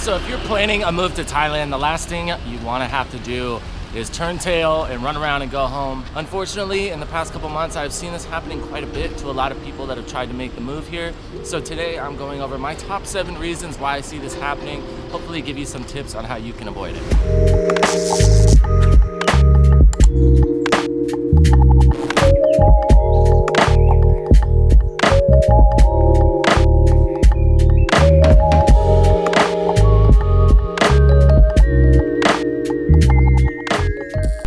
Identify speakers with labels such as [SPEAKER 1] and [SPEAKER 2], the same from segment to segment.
[SPEAKER 1] So if you're planning a move to Thailand, the last thing you want to have to do is turn tail and run around and go home. Unfortunately, in the past couple months, I've seen this happening quite a bit to a lot of people that have tried to make the move here. So today I'm going over my top 7 reasons why I see this happening. Hopefully give you some tips on how you can avoid it.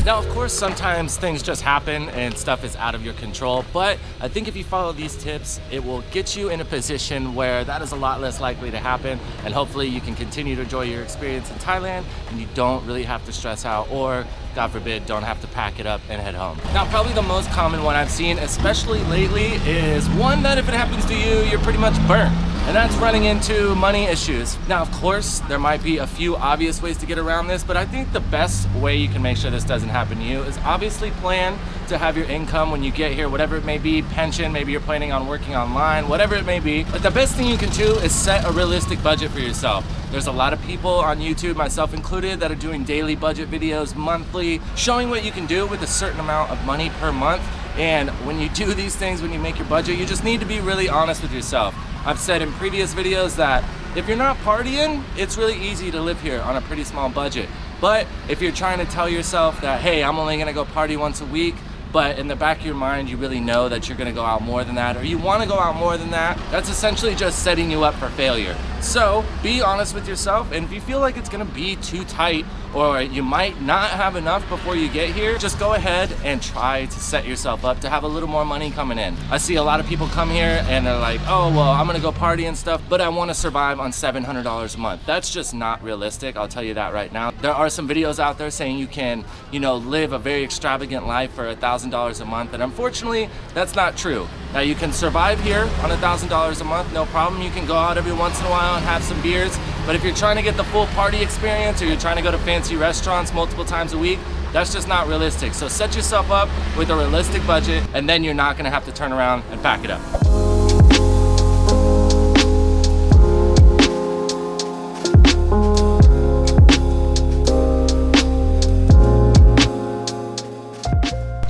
[SPEAKER 1] Now, of course, sometimes things just happen and stuff is out of your control, but I think if you follow these tips, it will get you in a position where that is a lot less likely to happen, and hopefully you can continue to enjoy your experience in Thailand and you don't really have to stress out, or God forbid, don't have to pack it up and head home. Now, probably the most common one I've seen, especially lately, is one that if it happens to you, you're pretty much burnt. And that's running into money issues. Now, of course, there might be a few obvious ways to get around this, but I think the best way you can make sure this doesn't happen to you is obviously plan to have your income when you get here, whatever it may be, pension, maybe you're planning on working online, whatever it may be. But the best thing you can do is set a realistic budget for yourself. There's a lot of people on YouTube, myself included, that are doing daily budget videos, monthly, showing what you can do with a certain amount of money per month. And when you do these things, when you make your budget, you just need to be really honest with yourself. I've said in previous videos that if you're not partying, it's really easy to live here on a pretty small budget. But if you're trying to tell yourself that, hey, I'm only gonna go party once a week, but in the back of your mind, you really know that you're gonna go out more than that, or you wanna go out more than that, that's essentially just setting you up for failure. So be honest with yourself, and if you feel like it's gonna be too tight, or you might not have enough before you get here, just go ahead and try to set yourself up to have a little more money coming in. I see a lot of people come here and they're like, oh, well, I'm gonna go party and stuff, but I wanna survive on $700 a month. That's just not realistic, I'll tell you that right now. There are some videos out there saying you can, live a very extravagant life for $1,000 a month, and unfortunately, that's not true. Now, you can survive here on $1,000 a month, no problem. You can go out every once in a while and have some beers, but if you're trying to get the full party experience, or you're trying to go to fancy restaurants multiple times a week, that's just not realistic. So set yourself up with a realistic budget, and then you're not gonna have to turn around and pack it up.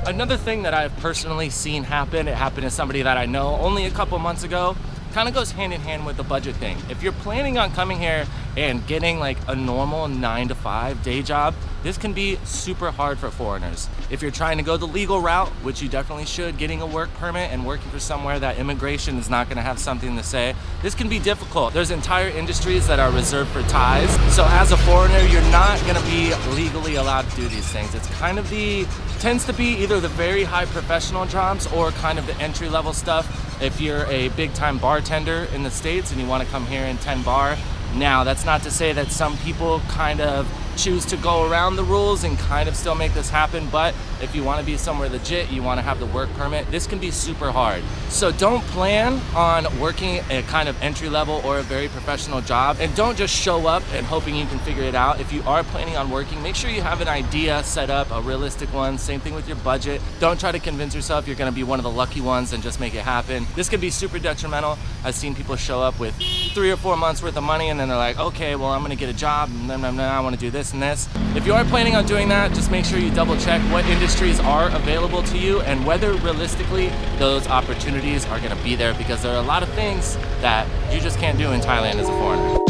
[SPEAKER 1] Another thing that I've personally seen happen, it happened to somebody that I know only a couple months ago, kind of goes hand in hand with the budget thing. If you're planning on coming here and getting like a normal 9-to-5 day job, this can be super hard for foreigners. If you're trying to go the legal route, which you definitely should, getting a work permit and working for somewhere that immigration is not gonna have something to say, this can be difficult. There's entire industries that are reserved for Thais. So as a foreigner, you're not gonna be legally allowed to do these things. It's kind of tends to be either the very high professional jobs or kind of the entry-level stuff. If you're a big-time bartender in the States and you want to come here and tend bar, now that's not to say that some people kind of choose to go around the rules and kind of still make this happen, but if you want to be somewhere legit, you want to have the work permit, this can be super hard. So don't plan on working a kind of entry level or a very professional job, and don't just show up and hoping you can figure it out. If you are planning on working, make sure you have an idea set up, a realistic one. Same thing with your budget. Don't try to convince yourself you're going to be one of the lucky ones and just make it happen. This can be super detrimental. I've seen people show up with 3 or 4 months worth of money, and then they're like, okay, well, I'm going to get a job, and then I want to do this and this. If you are planning on doing that, just make sure you double check what industries are available to you and whether realistically those opportunities are going to be there, because there are a lot of things that you just can't do in Thailand as a foreigner.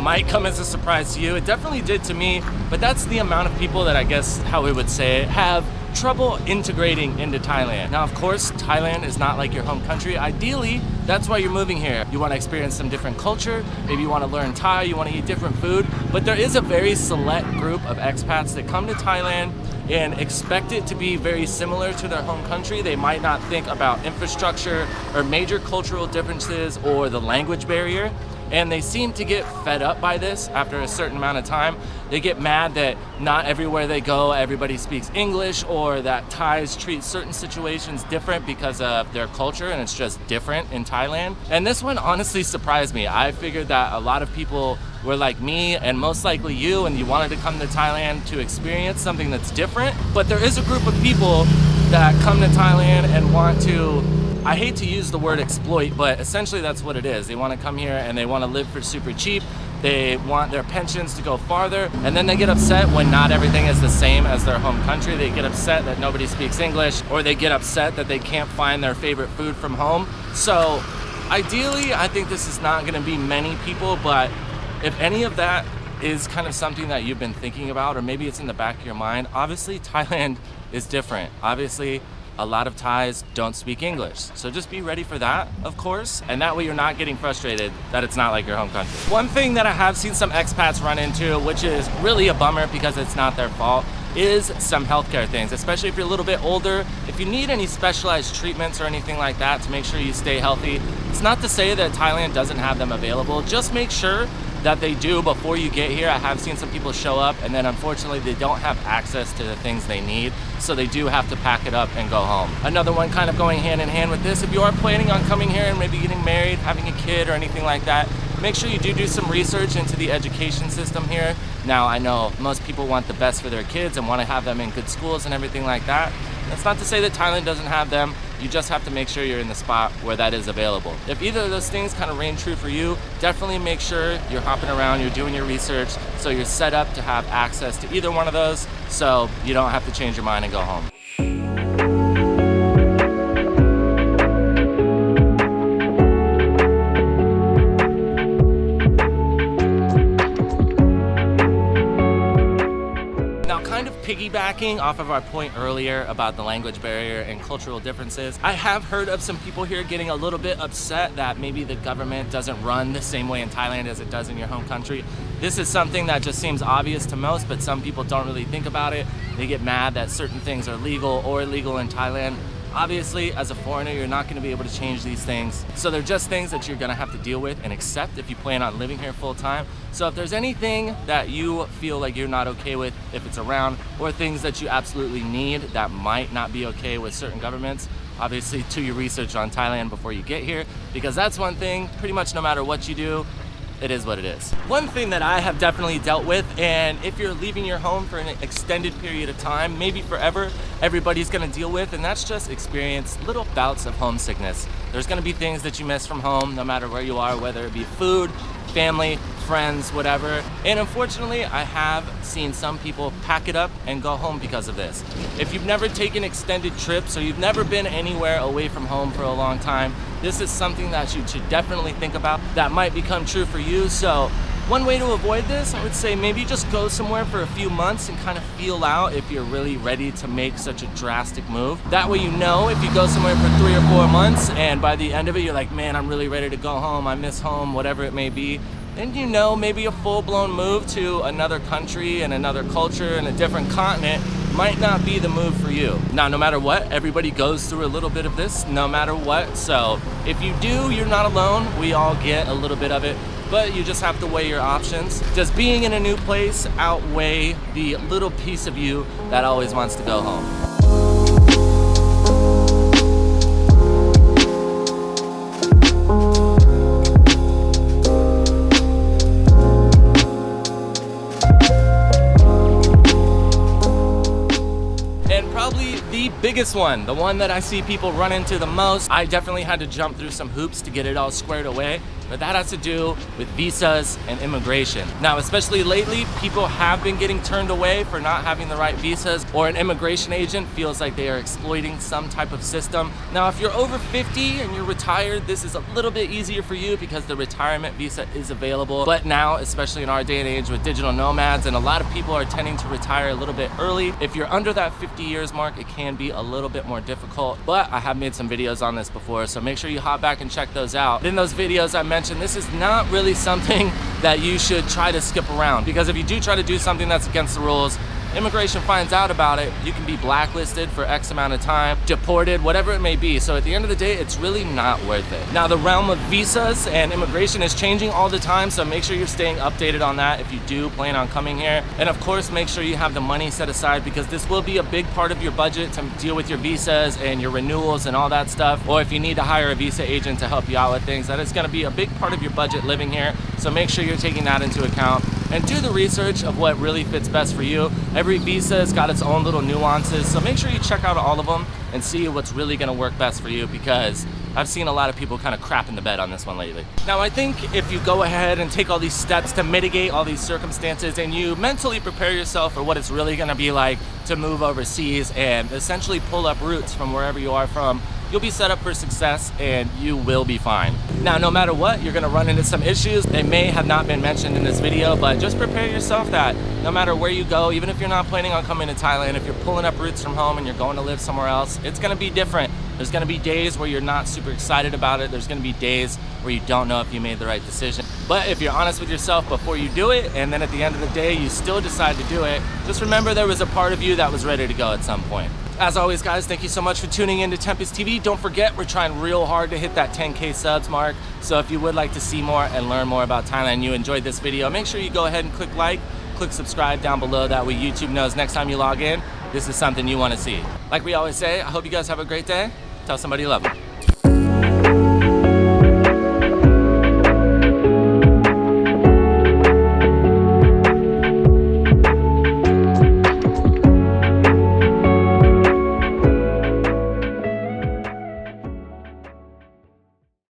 [SPEAKER 1] Might come as a surprise to you. It definitely did to me, but that's the amount of people that I guess how we would say it, have trouble integrating into Thailand. Now, of course, Thailand is not like your home country. Ideally, that's why you're moving here. You want to experience some different culture, maybe you want to learn Thai, you want to eat different food, but there is a very select group of expats that come to Thailand and expect it to be very similar to their home country. They might not think about infrastructure or major cultural differences or the language barrier. and they seem to get fed up by this after a certain amount of time. They get mad that not everywhere they go everybody speaks English, or that Thais treat certain situations different because of their culture and it's just different in Thailand. And this one honestly surprised me. I figured that a lot of people were like me and most likely you, and you wanted to come to Thailand to experience something that's different. But there is a group of people that come to Thailand and want to, I hate to use the word exploit, but essentially that's what it is. They want to come here and they want to live for super cheap. They want their pensions to go farther, and then they get upset when not everything is the same as their home country. They get upset that nobody speaks English, or they get upset that they can't find their favorite food from home. So ideally, I think this is not going to be many people, but if any of that is kind of something that you've been thinking about, or maybe it's in the back of your mind, obviously Thailand is different. Obviously, a lot of Thais don't speak English. So just be ready for that, of course. And that way you're not getting frustrated that it's not like your home country. One thing that I have seen some expats run into, which is really a bummer because it's not their fault, is some healthcare things, especially if you're a little bit older. If you need any specialized treatments or anything like that to make sure you stay healthy, it's not to say that Thailand doesn't have them available. Just make sure that they do before you get here. I have seen some people show up and then unfortunately they don't have access to the things they need, so they do have to pack it up and go home. Another one kind of going hand in hand with this, if you are planning on coming here and maybe getting married, having a kid or anything like that, make sure you do some research into the education system here. Now, I know most people want the best for their kids and want to have them in good schools and everything like that. That's not to say that Thailand doesn't have them. You just have to make sure you're in the spot where that is available. If either of those things kind of reign true for you, definitely make sure you're hopping around, you're doing your research, so you're set up to have access to either one of those, so you don't have to change your mind and go home. Piggybacking off of our point earlier about the language barrier and cultural differences, I have heard of some people here getting a little bit upset that maybe the government doesn't run the same way in Thailand as it does in your home country. This is something that just seems obvious to most, but some people don't really think about it. They get mad that certain things are legal or illegal in Thailand. Obviously, as a foreigner, you're not going to be able to change these things. So they're just things that you're going to have to deal with and accept if you plan on living here full time. So if there's anything that you feel like you're not okay with if it's around, or things that you absolutely need that might not be okay with certain governments, obviously do your research on Thailand before you get here, because that's one thing, pretty much no matter what you do, it is what it is. One thing that I have definitely dealt with, and if you're leaving your home for an extended period of time, maybe forever, everybody's gonna deal with, and that's just experience little bouts of homesickness. There's gonna be things that you miss from home, no matter where you are, whether it be food, family, friends, whatever. And unfortunately, I have seen some people pack it up and go home because of this. If you've never taken extended trips or you've never been anywhere away from home for a long time, this is something that you should definitely think about that might become true for you. So one way to avoid this, I would say maybe just go somewhere for a few months and kind of feel out if you're really ready to make such a drastic move. That way you know if you go somewhere for 3 or 4 months and by the end of it you're like, man, I'm really ready to go home, I miss home, whatever it may be, then you know maybe a full-blown move to another country and another culture and a different continent might not be the move for you. Now, no matter what, everybody goes through a little bit of this, no matter what. So if you do, you're not alone. We all get a little bit of it, but you just have to weigh your options. Does being in a new place outweigh the little piece of you that always wants to go home? The biggest one, the one that I see people run into the most, I definitely had to jump through some hoops to get it all squared away, but that has to do with visas and immigration. Now, especially lately, people have been getting turned away for not having the right visas, or an immigration agent feels like they are exploiting some type of system. Now, if you're over 50 and you're retired, this is a little bit easier for you because the retirement visa is available. But now, especially in our day and age with digital nomads, and a lot of people are tending to retire a little bit early, if you're under that 50 years mark, it can be a little bit more difficult. But I have made some videos on this before, so make sure you hop back and check those out. In those videos I mentioned, this is not really something that you should try to skip around, because if you do try to do something that's against the rules, immigration finds out about it, you can be blacklisted for X amount of time, deported, whatever it may be. So at the end of the day, it's really not worth it. Now, the realm of visas and immigration is changing all the time, so make sure you're staying updated on that if you do plan on coming here. And of course, make sure you have the money set aside, because this will be a big part of your budget to deal with your visas and your renewals and all that stuff. Or if you need to hire a visa agent to help you out with things, that is going to be a big part of your budget living here. So make sure you're taking that into account and do the research of what really fits best for you. Every visa has got its own little nuances, so make sure you check out all of them and see what's really going to work best for you, because I've seen a lot of people kind of crap in the bed on this one lately. Now, I think if you go ahead and take all these steps to mitigate all these circumstances, and you mentally prepare yourself for what it's really going to be like to move overseas and essentially pull up roots from wherever you are from, you'll be set up for success and you will be fine. Now, no matter what, you're gonna run into some issues. They may have not been mentioned in this video, but just prepare yourself that no matter where you go, even if you're not planning on coming to Thailand, if you're pulling up roots from home and you're going to live somewhere else, it's gonna be different. There's gonna be days where you're not super excited about it. There's gonna be days where you don't know if you made the right decision. But if you're honest with yourself before you do it, and then at the end of the day, you still decide to do it, just remember there was a part of you that was ready to go at some point. As always, guys, thank you so much for tuning in to Tempest TV. Don't forget, we're trying real hard to hit that 10K subs mark. So if you would like to see more and learn more about Thailand, you enjoyed this video, make sure you go ahead and click like, click subscribe down below. That way YouTube knows next time you log in, this is something you want to see. Like we always say, I hope you guys have a great day. Tell somebody you love them.